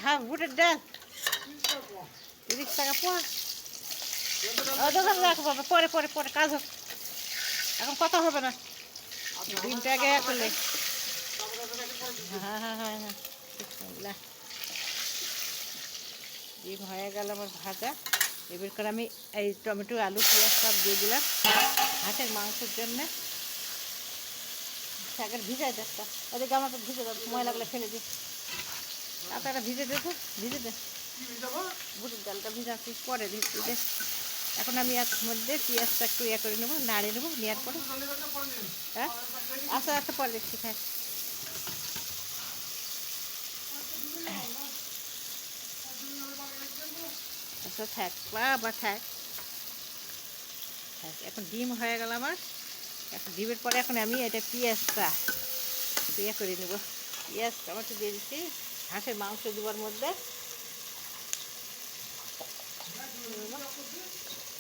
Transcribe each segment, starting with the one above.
হ্যাঁ বুটের ডাল 30 টাকা পোয়া। দোকানে রাখো বাবা, পরে পরে পরে কাজ হোক, এখন কথা হবে না। ডিমটা আগে করলে হ্যাঁ হ্যাঁ হ্যাঁ হ্যাঁ বিসমিল্লাহ। ডিম হয়ে গেল আমার ভাজা। এবার করে আমি এই টমেটো আলু পেঁয়াজ সব দিয়ে দিলাম হাঁসের মাংসের জন্যে। শাকের ভিজাই দে একটা, ওদের গামলাটা ভিজে দাও, ময়লা লাগলে ফেলে দিই। আপনারা ভিজে দেবো, ভিজে দে বুটের ডালটা ভিজাচ্ছি পরে দিচ্ছি দে। এখন আমি এর মধ্যে পেঁয়াজটা একটু ইয়ে করে নেবো, নাড়িয়ে নেবো, নেওয়ার পরে হ্যাঁ আস্তে আস্তে পরে দেখছি। খাই আচ্ছা থাক বা থাক। এখন ডিম হয়ে গেল আমার। এখন ডিমের পরে এখন আমি এটা পেঁয়াজটা ইয়ে করে নেব। পেঁয়াজ টমেটো দিয়ে দিচ্ছি হাঁসের মাংস দেওয়ার মধ্যে।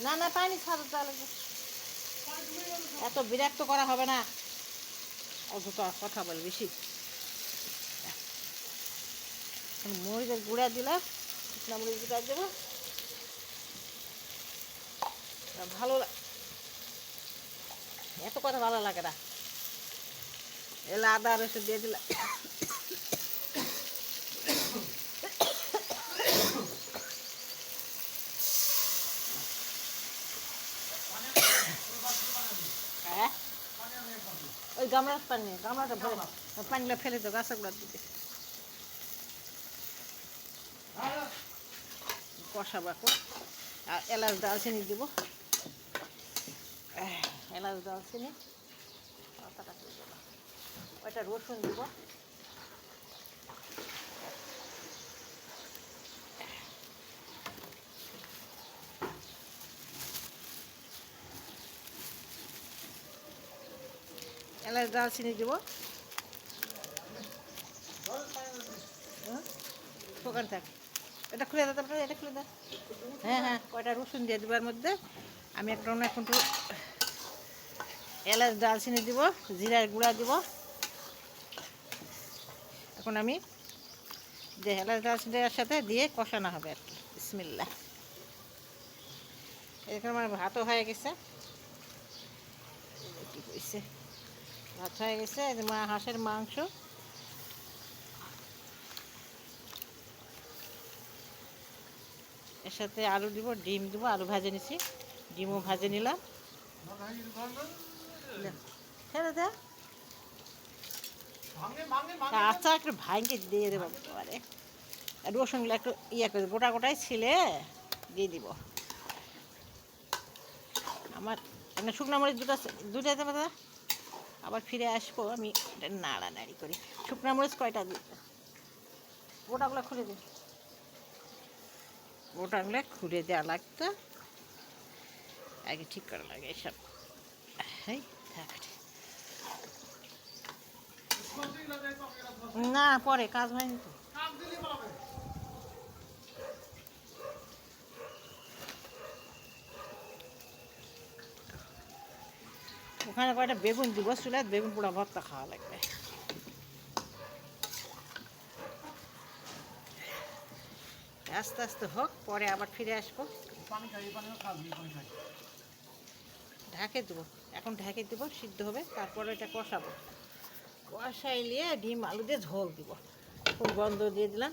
না না পানি ছাড়ো তাহলে, এত বিরক্ত করা হবে না, কথা বল বেশি। মরিচের গুঁড়া দিলাম, শুকনো মরিচ গুঁড়া দেবো, ভালো এত কথা ভালো লাগে না। এলে আদা রসুন দিয়ে দিলাম। হ্যাঁ ওই গামলার পানি, গামলাটা ভরে পানিগুলো ফেলে দাও গাছগুলোর দিকে। কষাবো এখন। আর এলাচ দারচিনি দেব, এলাচ দারচিনি ওইটা রসুন দেবো। এলাচ দারচিনি দেবো, দোকান থাক। এটা খুলে দাও, তারপরে এটা খুলে দাও। হ্যাঁ হ্যাঁ কয়টা রসুন দিয়ে দেবার মধ্যে আমি একটা এখন একটু এলাচ দারচিনি দিব, জিরার গুঁড়া দিব। এখন আমি যে এলাচ দারচিনির সাথে দিয়ে কষানো হবে আর কি। বিসমিল্লাহ। এরকম আমার ভাতও হয়ে গেছে। কি কইছে ভাত হয়ে গেছে, হাঁসের মাংস এর সাথে আলু দিব, ডিম দিব, আলু ভাজে নিছি, ডিমও ভাজে নিলাম। ছেড়ে দে আচ্ছা একটু ভাইকে দিয়ে দেবো এবারে। রসুনগুলো একটু ইয়ে করে গোটা গোটাই ছিলে দিয়ে দিব। আমার মানে শুকনো মরিচ দুটা দেবে দাদা। আবার ফিরে আসবো আমি, এটা নাড়ানাড়ি করি। শুকনো মরিচ কয়টা দিই, গোটাগুলো খুলে দিই, গোটাগুলো খুলে দেওয়া লাগতো আগে, ঠিক করা লাগে এসব। এই থাক না, পরে কাজ হয়নি তো। ওখানে কয়টা বেগুন দিব চুলে, বেগুন পোড়া ভর্তা খাওয়া লাগবে। আস্তে আস্তে হোক, পরে আবার ফিরে আসবো। ঢাকে দেবো, এখন ঢাকে দেবো, সিদ্ধ হবে, তারপরে এটা কষাবো। কষাই নিয়ে ডিম আলু দিয়ে ঝোল দিব। খুব গন্ধ দিয়ে দিলাম।